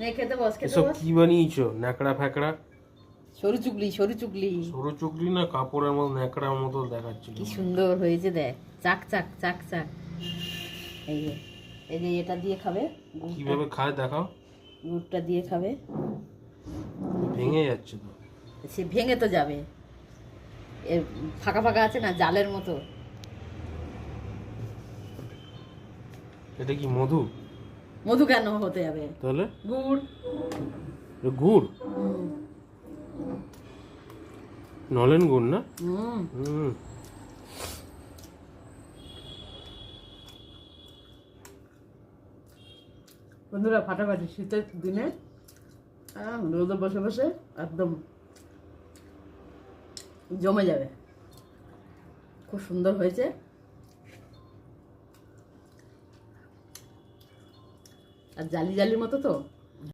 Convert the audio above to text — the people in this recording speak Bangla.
নে খেতে বস, খেতে এসব বস। কি বানিয়েছো? ন্যাকড়া ফ্যাকড়া? সরু চুগলি, সরু চুগলি। সরু চুগলি না কাপড়ের মতো ন্যাকড়ার মতো দেখাচ্ছিল। কি সুন্দর হয়েছে দেখ, চাক চাক চাক চাক। এই যে, এই যে এটা দিয়ে খাবে, কিভাবে খায় দেখাও। গুড়টা দিয়ে খাবে। ভেঙে যাচ্ছে তো। সে ভেঙে তো যাবে, এর ফাঁকা ফাঁকা আছে না, জালের মতো। এটা কি মধু? মধু কেন হতে যাবে? তাহলে গুড়। এটা গুড়, হুম। নলেন গুড় না? হুম। হুম। বন্ধুরা, ফাটাফাটি শীতের দিনে রোদে বসে বসে একদম জমে যাবে। খুব সুন্দর হয়েছে। আর জালি জালির মতো তো।